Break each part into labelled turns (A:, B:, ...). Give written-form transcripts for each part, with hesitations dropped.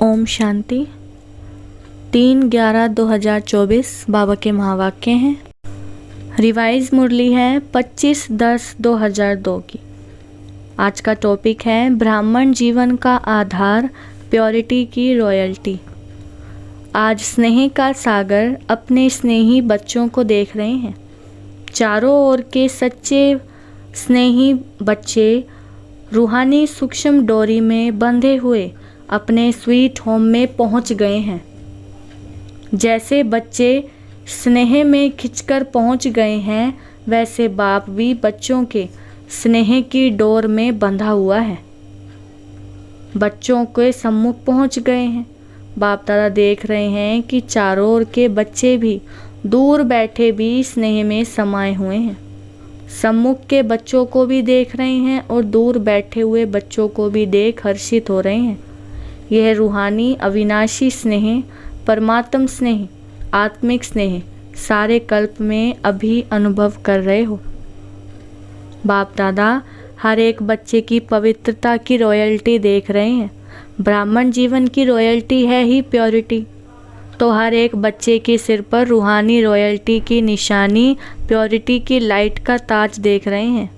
A: ओम शांति। 3/11/2024 बाबा के महावाक्य हैं। रिवाइज मुरली है 25/10/2002 की। आज का टॉपिक है ब्राह्मण जीवन का आधार, प्योरिटी की रॉयल्टी। आज स्नेह का सागर अपने स्नेही बच्चों को देख रहे हैं। चारों ओर के सच्चे स्नेही बच्चे रूहानी सूक्ष्म डोरी में बंधे हुए अपने स्वीट होम में पहुंच गए हैं। जैसे बच्चे स्नेह में खिंचकर पहुंच गए हैं, वैसे बाप भी बच्चों के स्नेह की डोर में बंधा हुआ है। बच्चों के सम्मुख पहुंच गए हैं। बाप दादा देख रहे हैं कि चारों ओर के बच्चे भी दूर बैठे भी स्नेह में समाये हुए हैं। सम्मुख के बच्चों को भी देख रहे हैं और दूर बैठे हुए बच्चों को भी देख हर्षित हो रहे हैं। यह रूहानी अविनाशी स्नेह, परमात्म स्नेह, आत्मिक स्नेह सारे कल्प में अभी अनुभव कर रहे हो। बाप दादा हर एक बच्चे की पवित्रता की रॉयल्टी देख रहे हैं। ब्राह्मण जीवन की रॉयल्टी है ही प्योरिटी, तो हर एक बच्चे के सिर पर रूहानी रॉयल्टी की निशानी, प्योरिटी की लाइट का ताज देख रहे हैं।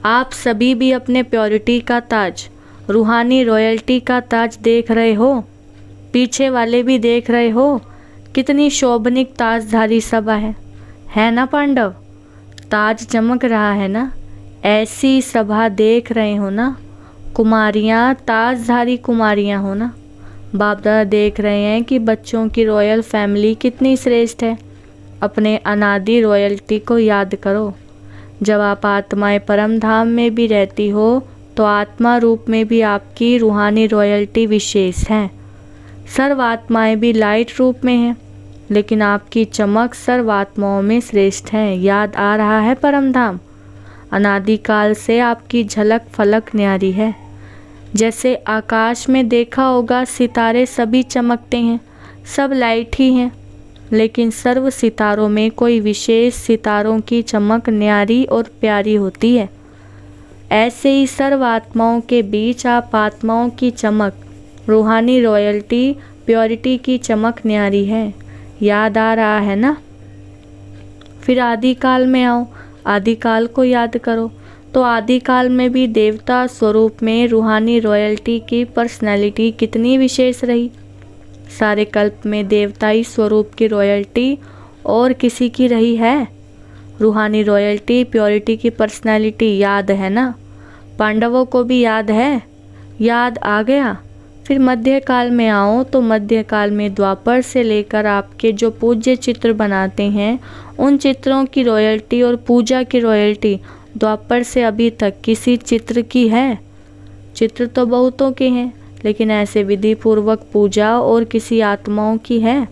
A: आप सभी भी अपने प्योरिटी का ताज, रूहानी रॉयल्टी का ताज देख रहे हो। पीछे वाले भी देख रहे हो। कितनी शोभनिक ताजधारी सभा है ना पांडव? ताज चमक रहा है ना? ऐसी सभा देख रहे हो ना? कुमारियाँ, ताजधारी कुमारियाँ हो ना? बाप दादा देख रहे हैं कि बच्चों की रॉयल फैमिली कितनी श्रेष्ठ है। अपने अनादि रॉयल्टी को याद करो। जब आप आत्माएं परम धाम में भी रहती हो तो आत्मा रूप में भी आपकी रूहानी रॉयल्टी विशेष है। सर्व आत्माएं भी लाइट रूप में हैं, लेकिन आपकी चमक सर्व आत्माओं में श्रेष्ठ है। याद आ रहा है परम धाम? अनादिकाल से आपकी झलक फलक न्यारी है। जैसे आकाश में देखा होगा सितारे सभी चमकते हैं, सब लाइट ही हैं, लेकिन सर्व सितारों में कोई विशेष सितारों की चमक न्यारी और प्यारी होती है। ऐसे ही सर्व आत्माओं के बीच आप आत्माओं की चमक, रूहानी रॉयल्टी, प्योरिटी की चमक न्यारी है। याद आ रहा है ना? फिर आदिकाल में आओ, आदिकाल को याद करो। तो आदिकाल में भी देवता स्वरूप में रूहानी रॉयल्टी की पर्सनैलिटी कितनी विशेष रही। सारे कल्प में देवताई स्वरूप की रॉयल्टी और किसी की रही है? रूहानी रॉयल्टी, प्योरिटी की पर्सनैलिटी याद है ना? पांडवों को भी याद है? याद आ गया? फिर मध्यकाल में आओ तो मध्यकाल में द्वापर से लेकर आपके जो पूज्य चित्र बनाते हैं, उन चित्रों की रॉयल्टी और पूजा की रॉयल्टी द्वापर से अभी तक किसी चित्र की है? चित्र तो बहुतों के हैं, लेकिन ऐसे विधि पूर्वक पूजा और किसी आत्माओं की है?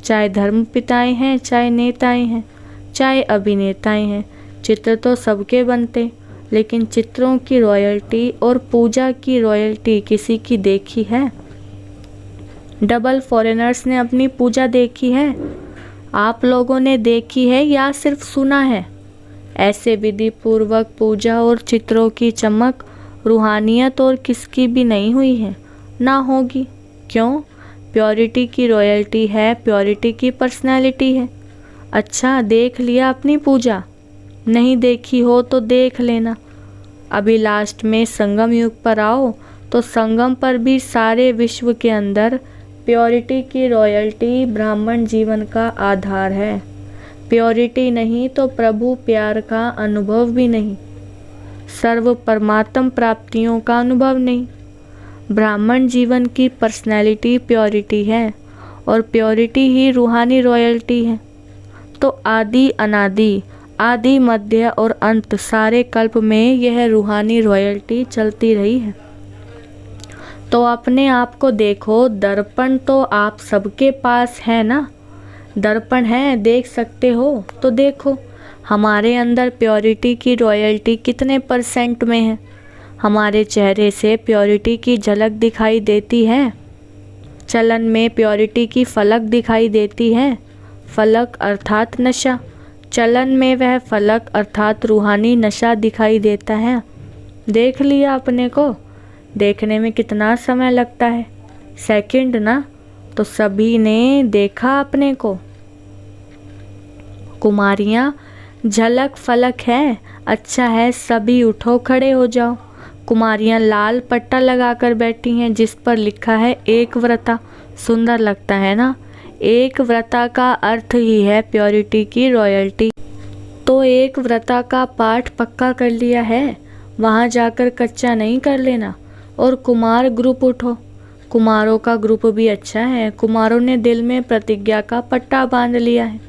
A: चाहे धर्म पिताएं हैं, चाहे नेताएं हैं, चाहे अभिनेताएं हैं, चित्र तो सबके बनते, लेकिन चित्रों की रॉयल्टी और पूजा की रॉयल्टी किसी की देखी है? डबल फॉरेनर्स ने अपनी पूजा देखी है? आप लोगों ने देखी है या सिर्फ सुना है? ऐसे विधि पूर्वक पूजा और चित्रों की चमक, रूहानियत और किसकी भी नहीं हुई है, ना होगी। क्यों? प्योरिटी की रॉयल्टी है, प्योरिटी की पर्सनैलिटी है। अच्छा, देख लिया अपनी पूजा? नहीं देखी हो तो देख लेना। अभी लास्ट में संगम युग पर आओ तो संगम पर भी सारे विश्व के अंदर प्योरिटी की रॉयल्टी ब्राह्मण जीवन का आधार है। प्योरिटी नहीं तो प्रभु प्यार का अनुभव भी नहीं, सर्व परमात्म प्राप्तियों का अनुभव नहीं। ब्राह्मण जीवन की पर्सनैलिटी प्योरिटी है और प्योरिटी ही रूहानी रॉयल्टी है। तो आदि अनादि, आदि मध्य और अंत सारे कल्प में यह रूहानी रॉयल्टी चलती रही है। तो अपने आप को देखो। दर्पण तो आप सबके पास है ना? दर्पण है, देख सकते हो तो देखो। हमारे अंदर प्योरिटी की रॉयल्टी कितने % में है? हमारे चेहरे से प्योरिटी की झलक दिखाई देती है। चलन में प्योरिटी की फलक दिखाई देती है। फलक अर्थात नशा, चलन में वह फलक अर्थात रूहानी नशा दिखाई देता है। देख लिया अपने को? देखने में कितना समय लगता है, सेकंड ना, तो सभी ने देखा अपने को। कुमारियाँ, झलक फलक है, अच्छा है सभी उठो खड़े हो जाओ। कुमारियाँ लाल पट्टा लगाकर बैठी हैं जिस पर लिखा है एक व्रता। सुंदर लगता है ना। एक व्रता का अर्थ ही है प्योरिटी की रॉयल्टी। तो एक व्रता का पाठ पक्का कर लिया है, वहाँ जाकर कच्चा नहीं कर लेना। और कुमार ग्रुप उठो। कुमारों का ग्रुप भी अच्छा है। कुमारों ने दिल में प्रतिज्ञा का पट्टा बांध लिया है।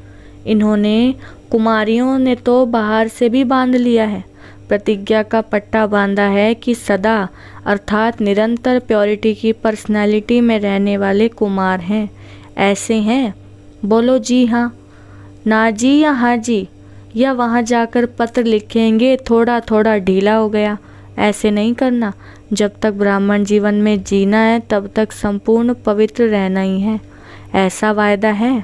A: इन्होंने, कुमारियों ने तो बाहर से भी बांध लिया है। प्रतिज्ञा का पट्टा बांधा है कि सदा अर्थात निरंतर प्योरिटी की पर्सनालिटी में रहने वाले कुमार हैं। ऐसे हैं? बोलो जी हाँ, ना जी या हाँ जी, या वहाँ जाकर पत्र लिखेंगे थोड़ा थोड़ा ढीला हो गया। ऐसे नहीं करना। जब तक ब्राह्मण जीवन में जीना है तब तक संपूर्ण पवित्र रहना ही है। ऐसा वायदा है?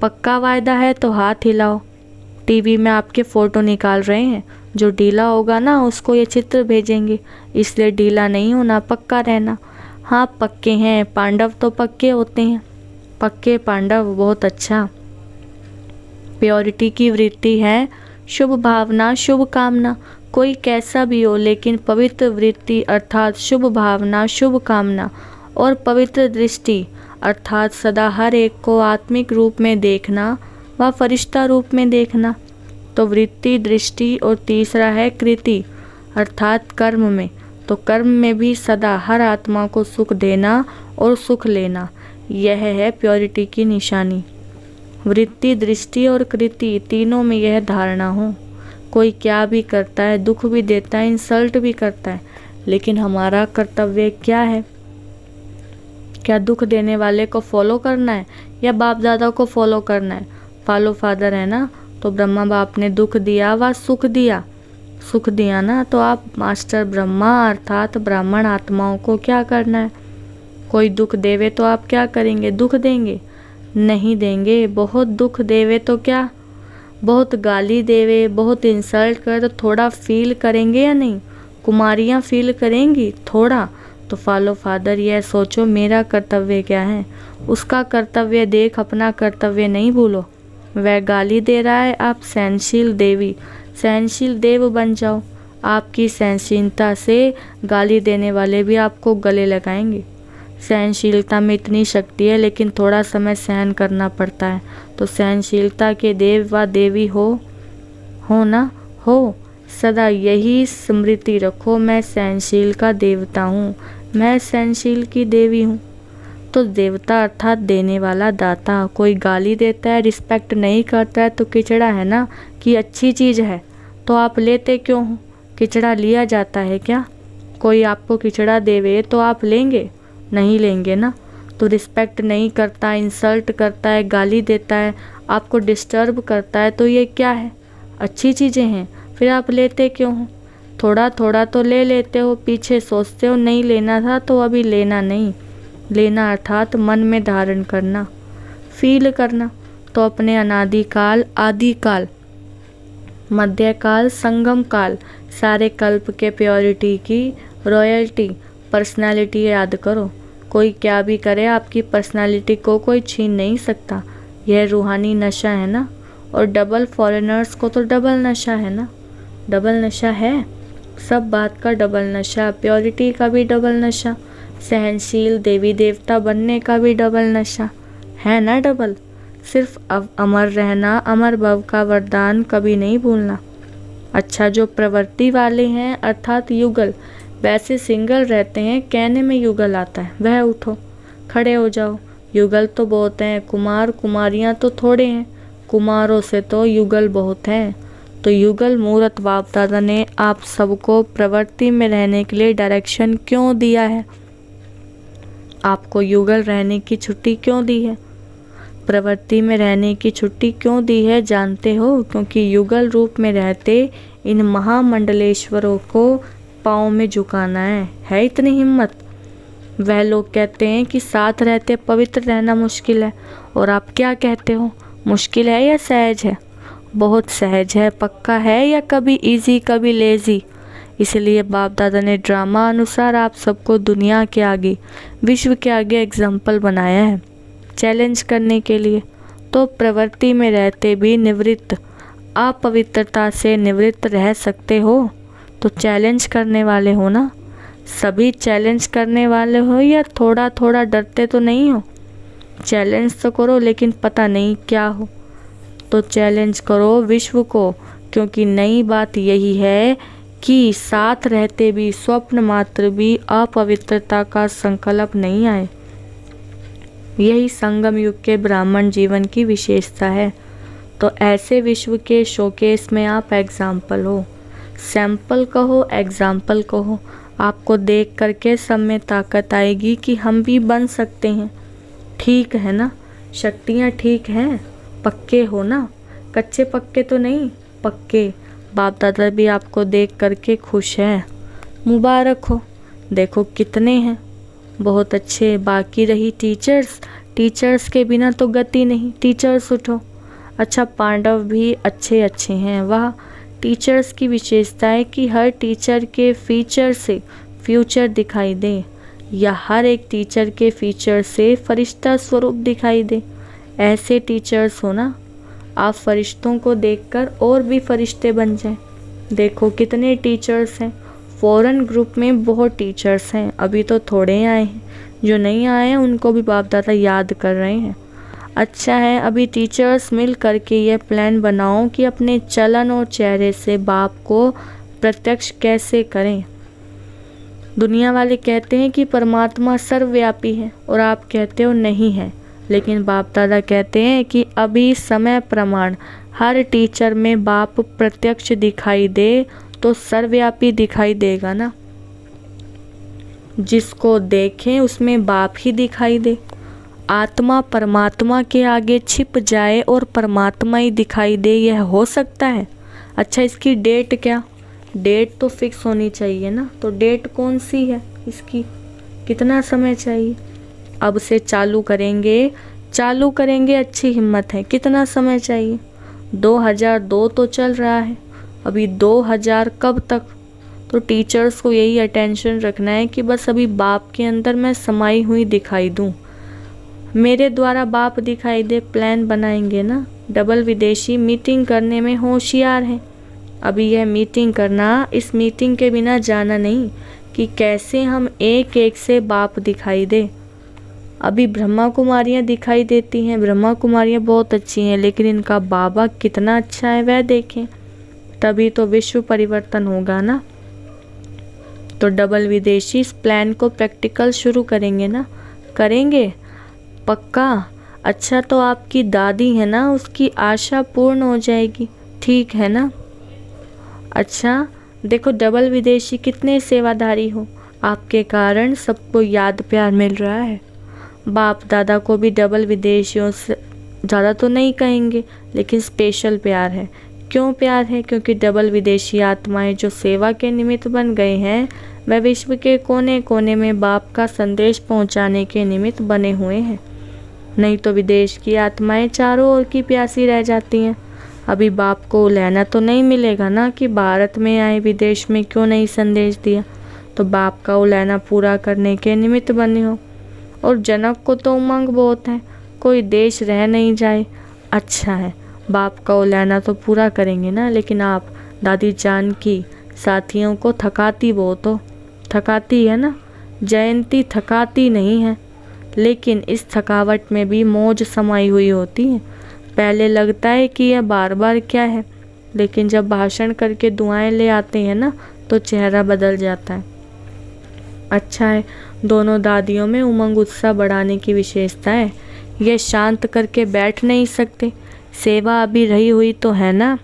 A: पक्का वायदा है तो हाथ हिलाओ। टीवी में आपके फ़ोटो निकाल रहे हैं, जो ढीला होगा ना उसको ये चित्र भेजेंगे, इसलिए ढीला नहीं होना, पक्का रहना। हाँ पक्के हैं, पांडव तो पक्के होते हैं। पक्के पांडव, बहुत अच्छा। प्योरिटी की वृत्ति है शुभ भावना शुभ कामना। कोई कैसा भी हो लेकिन पवित्र वृत्ति अर्थात शुभ भावना शुभ कामना और पवित्र दृष्टि अर्थात सदा हर एक को आत्मिक रूप में देखना व फरिश्ता रूप में देखना। तो वृत्ति, दृष्टि और तीसरा है कृति अर्थात कर्म में। तो कर्म में भी सदा हर आत्मा को सुख देना और सुख लेना, यह है प्योरिटी की निशानी। वृत्ति, दृष्टि और कृति तीनों में यह धारणा हो। कोई क्या भी करता है, दुख भी देता है, इंसल्ट भी करता है, लेकिन हमारा कर्तव्य क्या है? क्या दुख देने वाले को फॉलो करना है या बाप दादा को फॉलो करना है? फॉलो फादर है ना, तो ब्रह्मा बाप ने दुख दिया व सुख दिया। सुख दिया ना, तो आप मास्टर ब्रह्मा अर्थात ब्राह्मण आत्माओं को क्या करना है? कोई दुख देवे तो आप क्या करेंगे? दुख देंगे? नहीं देंगे। बहुत दुख देवे तो क्या, बहुत गाली देवे, बहुत इंसल्ट करे तो थोड़ा फील करेंगे या नहीं? कुमारियाँ फील करेंगी थोड़ा? तो फॉलो फादर यह सोचो मेरा कर्तव्य क्या है, उसका कर्तव्य देख, अपना कर्तव्य नहीं भूलो। वह गाली दे रहा है, आप सहनशील देवी, सहनशील देव बन जाओ। आपकी सहनशीलता से गाली देने वाले भी आपको गले लगाएंगे। सहनशीलता में इतनी शक्ति है, लेकिन थोड़ा समय सहन करना पड़ता है। तो सहनशीलता के देव व देवी हो ना, हो। सदा यही स्मृति रखो, मैं सहनशील का देवता हूँ, मैं सहनशील की देवी हूँ। तो देवता अर्थात देने वाला, दाता। कोई गाली देता है, रिस्पेक्ट नहीं करता है तो किचड़ा है ना, कि अच्छी चीज़ है तो आप लेते क्यों हो? किचड़ा लिया जाता है क्या? कोई आपको किचड़ा देवे तो आप लेंगे? नहीं लेंगे ना। तो रिस्पेक्ट नहीं करता, इंसल्ट करता है, गाली देता है, आपको डिस्टर्ब करता है, तो ये क्या है? अच्छी चीज़ें हैं, फिर आप लेते क्यों हो? थोड़ा थोड़ा तो ले लेते हो, पीछे सोचते हो नहीं लेना था तो अभी लेना नहीं। लेना अर्थात मन में धारण करना, फील करना। तो अपने अनादिकाल, आदिकाल, मध्यकाल, संगम काल, सारे कल्प के प्योरिटी की रॉयल्टी, पर्सनालिटी याद करो। कोई क्या भी करे, आपकी पर्सनालिटी को कोई छीन नहीं सकता। यह रूहानी नशा है ना। और डबल फॉरेनर्स को तो डबल नशा है ना, डबल नशा है, सब बात का डबल नशा। प्योरिटी का भी डबल नशा, सहनशील देवी देवता बनने का भी डबल नशा है ना, डबल। सिर्फ अमर रहना, अमर भव का वरदान कभी नहीं भूलना। अच्छा, जो प्रवृत्ति वाले हैं अर्थात युगल, वैसे सिंगल रहते हैं, कहने में युगल आता है, वह उठो खड़े हो जाओ। युगल तो बहुत हैं, कुमार कुमारियाँ तो थोड़े हैं, कुमारों से तो युगल बहुत हैं। तो युगल मूर्त बाप दादा ने आप सबको प्रवृत्ति में रहने के लिए डायरेक्शन क्यों दिया है? आपको युगल रहने की छुट्टी क्यों दी है? प्रवृत्ति में रहने की छुट्टी क्यों दी है जानते हो? क्योंकि युगल रूप में रहते इन महामंडलेश्वरों को पाँव में झुकाना है इतनी हिम्मत? वह लोग कहते हैं कि साथ रहते पवित्र रहना मुश्किल है, और आप क्या कहते हो, मुश्किल है या सहज है? बहुत सहज है। पक्का है या कभी इजी कभी लेजी? इसलिए बाप दादा ने ड्रामा अनुसार आप सबको दुनिया के आगे, विश्व के आगे एग्जाम्पल बनाया है चैलेंज करने के लिए। तो प्रवृत्ति में रहते भी निवृत्त, अपवित्रता से निवृत्त रह सकते हो तो चैलेंज करने वाले हो ना। सभी चैलेंज करने वाले हो या थोड़ा थोड़ा डरते तो नहीं हो? चैलेंज तो करो, लेकिन पता नहीं क्या हो। तो चैलेंज करो विश्व को, क्योंकि नई बात यही है कि साथ रहते भी स्वप्न मात्र भी अपवित्रता का संकल्प नहीं आए। यही संगम युग के ब्राह्मण जीवन की विशेषता है। तो ऐसे विश्व के शोकेस में आप एग्जाम्पल हो, सैंपल कहो, एग्जाम्पल कहो। आपको देख करके सब में ताकत आएगी कि हम भी बन सकते हैं। ठीक है ना? शक्तियाँ ठीक हैं, पक्के हो ना, कच्चे पक्के तो नहीं, पक्के। बाप दादा भी आपको देख करके खुश हैं, मुबारक हो। देखो कितने हैं, बहुत अच्छे। बाकी रही टीचर्स, टीचर्स के बिना तो गति नहीं, टीचर्स उठो। अच्छा, पांडव भी अच्छे अच्छे हैं, वाह। टीचर्स की विशेषता है कि हर टीचर के फीचर से फ्यूचर दिखाई दे, या हर एक टीचर के फीचर से फरिश्ता स्वरूप दिखाई दे। ऐसे टीचर्स हो ना, आप फरिश्तों को देखकर और भी फरिश्ते बन जाएं। देखो कितने टीचर्स हैं, फॉरेन ग्रुप में बहुत टीचर्स हैं, अभी तो थोड़े आए हैं, जो नहीं आए हैं उनको भी बाप दादा याद कर रहे हैं। अच्छा है, अभी टीचर्स मिल करके ये प्लान बनाओ कि अपने चलन और चेहरे से बाप को प्रत्यक्ष कैसे करें। दुनिया वाले कहते हैं कि परमात्मा सर्वव्यापी है और आप कहते हो नहीं है, लेकिन बाप दादा कहते हैं कि अभी समय प्रमाण हर टीचर में बाप प्रत्यक्ष दिखाई दे तो सर्वव्यापी दिखाई देगा ना। जिसको देखें उसमें बाप ही दिखाई दे। आत्मा परमात्मा के आगे छिप जाए और परमात्मा ही दिखाई दे, यह हो सकता है? अच्छा, इसकी डेट क्या? डेट तो फिक्स होनी चाहिए ना। तो डेट कौन सी है इसकी? कितना समय चाहिए? अब से चालू करेंगे, अच्छी हिम्मत है। कितना समय चाहिए? 2002 तो चल रहा है, अभी 2000 कब तक? तो टीचर्स को यही अटेंशन रखना है कि बस अभी बाप के अंदर मैं समाई हुई दिखाई दूं, मेरे द्वारा बाप दिखाई दे। प्लान बनाएंगे ना। डबल विदेशी मीटिंग करने में होशियार है। अभी यह मीटिंग करना, इस मीटिंग के बिना जाना नहीं कि कैसे हम एक एक से बाप दिखाई दे। अभी ब्रह्मा कुमारियाँ दिखाई देती हैं, ब्रह्मा कुमारियाँ बहुत अच्छी हैं, लेकिन इनका बाबा कितना अच्छा है वह देखें, तभी तो विश्व परिवर्तन होगा ना। तो डबल विदेशी इस प्लान को प्रैक्टिकल शुरू करेंगे ना? करेंगे पक्का। अच्छा, तो आपकी दादी है ना, उसकी आशा पूर्ण हो जाएगी, ठीक है ना? अच्छा देखो, डबल विदेशी कितने सेवाधारी हो, आपके कारण सबको याद प्यार मिल रहा है। बाप दादा को भी डबल विदेशियों से ज़्यादा तो नहीं कहेंगे, लेकिन स्पेशल प्यार है। क्यों प्यार है? क्योंकि डबल विदेशी आत्माएं जो सेवा के निमित्त बन गए हैं, वह विश्व के कोने कोने में बाप का संदेश पहुंचाने के निमित्त बने हुए हैं। नहीं तो विदेश की आत्माएं चारों ओर की प्यासी रह जाती हैं। अभी बाप को लेना तो नहीं मिलेगा ना कि भारत में आए, विदेश में क्यों नहीं संदेश दिया। तो बाप का उलैना पूरा करने के निमित्त बने हो। और जनक को तो उमंग बहुत है, कोई देश रह नहीं जाए। अच्छा है, बाप का उलैना तो पूरा करेंगे ना, लेकिन आप दादी जान की साथियों को थकाती बहुत हो। थकाती है ना, जयंती थकाती नहीं है, लेकिन इस थकावट में भी मौज समाई हुई होती है। पहले लगता है कि यह बार बार क्या है, लेकिन जब भाषण करके दुआएं ले आते हैं ना, तो चेहरा बदल जाता है। अच्छा है, दोनों दादियों में उमंग उत्साह बढ़ाने की विशेषता है। ये शांत करके बैठ नहीं सकते, सेवा अभी रही हुई तो है ना।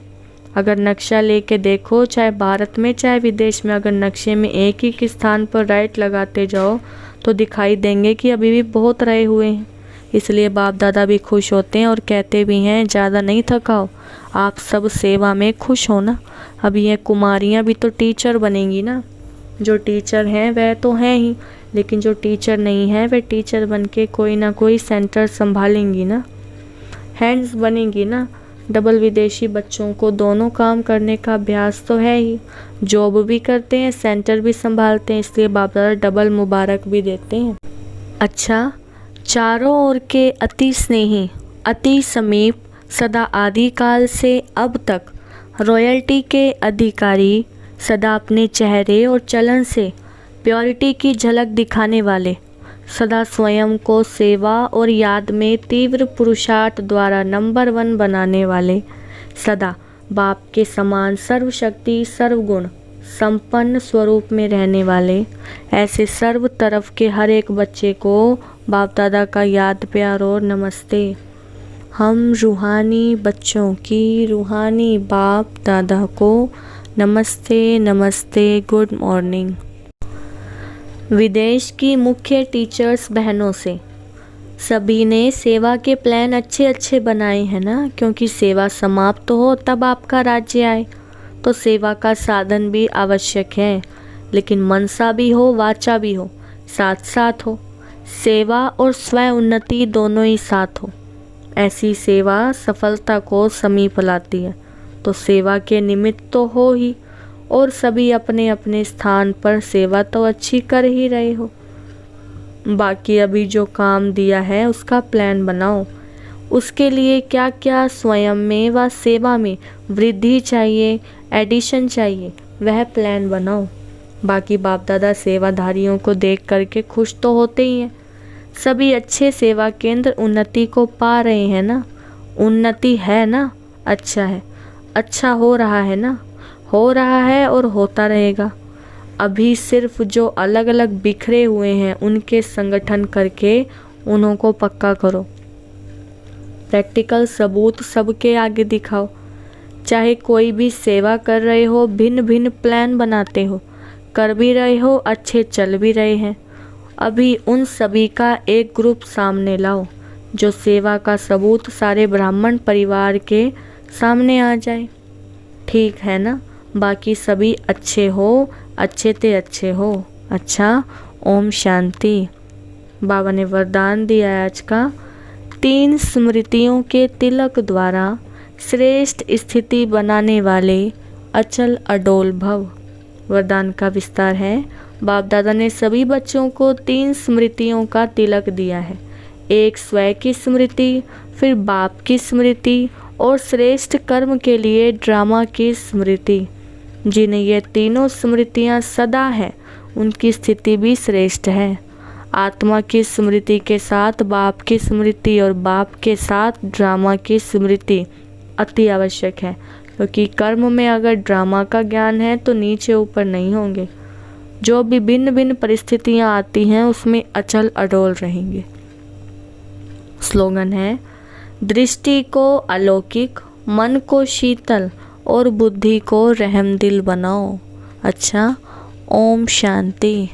A: अगर नक्शा लेके देखो, चाहे भारत में चाहे विदेश में, अगर नक्शे में एक ही स्थान पर राइट लगाते जाओ तो दिखाई देंगे कि अभी भी बहुत रहे हुए हैं। इसलिए बाप दादा भी खुश होते हैं और कहते भी हैं, ज़्यादा नहीं थकाओ, आप सब सेवा में खुश हो ना। अभी ये कुमारियाँ भी तो टीचर बनेंगी ना। जो टीचर हैं वह तो हैं ही, लेकिन जो टीचर नहीं है वह टीचर बन के कोई ना कोई सेंटर संभालेंगी ना, हैंड्स बनेंगी ना। डबल विदेशी बच्चों को दोनों काम करने का अभ्यास तो है ही, जॉब भी करते हैं, सेंटर भी संभालते हैं, इसलिए बाप दादा डबल मुबारक भी देते हैं। अच्छा, चारों ओर के अति स्नेही, अति समीप, सदा आदिकाल से अब तक रॉयल्टी के अधिकारी, सदा अपने चेहरे और चलन से प्योरिटी की झलक दिखाने वाले, सदा स्वयं को सेवा और याद में तीव्र पुरुषार्थ द्वारा नंबर 1 बनाने वाले, सदा बाप के समान सर्वशक्ति सर्वगुण संपन्न स्वरूप में रहने वाले, ऐसे सर्व तरफ के हर एक बच्चे को बाप दादा का याद प्यार और नमस्ते। हम रूहानी बच्चों की रूहानी बाप दादा को नमस्ते नमस्ते, गुड मॉर्निंग। विदेश की मुख्य टीचर्स बहनों से सभी ने सेवा के प्लान अच्छे अच्छे बनाए हैं ना, क्योंकि सेवा समाप्त हो तब आपका राज्य आए, तो सेवा का साधन भी आवश्यक है, लेकिन मनसा भी हो वाचा भी हो, साथ साथ हो, सेवा और स्वयं उन्नति दोनों ही साथ हो। ऐसी सेवा सफलता को समीप लाती है, तो सेवा के निमित्त तो हो ही, और सभी अपने अपने स्थान पर सेवा तो अच्छी कर ही रहे हो। बाकी अभी जो काम दिया है उसका प्लान बनाओ, उसके लिए क्या क्या स्वयं में व सेवा में वृद्धि चाहिए, एडिशन चाहिए, वह प्लान बनाओ। बाकी बाप दादा सेवाधारियों को देख करके खुश तो होते ही हैं, सभी अच्छे सेवा केंद्र उन्नति को पा रहे हैं ना, उन्नति है ना, अच्छा है, अच्छा हो रहा है ना, हो रहा है और होता रहेगा। अभी सिर्फ जो अलग अलग बिखरे हुए हैं उनके संगठन करके उन्हों को पक्का करो, प्रैक्टिकल सबूत सबके आगे दिखाओ। चाहे कोई भी सेवा कर रहे हो, भिन्न भिन्न प्लान बनाते हो, कर भी रहे हो, अच्छे चल भी रहे हैं, अभी उन सभी का एक ग्रुप सामने लाओ, जो सेवा का सबूत सारे ब्राह्मण परिवार के सामने आ जाए, ठीक है ना। बाकी सभी अच्छे हो, अच्छे ते अच्छे हो। अच्छा, ओम शांति। बाबा ने वरदान दिया है आज का, 3 स्मृतियों के तिलक द्वारा श्रेष्ठ स्थिति बनाने वाले अचल अडोल भव। वरदान का विस्तार है, बाप दादा ने सभी बच्चों को 3 स्मृतियों का तिलक दिया है, एक स्वयं की स्मृति, फिर बाप की स्मृति और श्रेष्ठ कर्म के लिए ड्रामा की स्मृति। जिन्हें ये तीनों स्मृतियाँ सदा है, उनकी स्थिति भी श्रेष्ठ है। आत्मा की स्मृति के साथ बाप की स्मृति और बाप के साथ ड्रामा की स्मृति अति आवश्यक है, क्योंकि कर्म में अगर ड्रामा का ज्ञान है तो नीचे ऊपर नहीं होंगे, जो भी भिन्न भिन्न परिस्थितियाँ आती हैं उसमें अचल अडोल रहेंगे। स्लोगन है, दृष्टि को अलौकिक, मन को शीतल और बुद्धि को रहमदिल बनाओ। अच्छा, ओम शांति।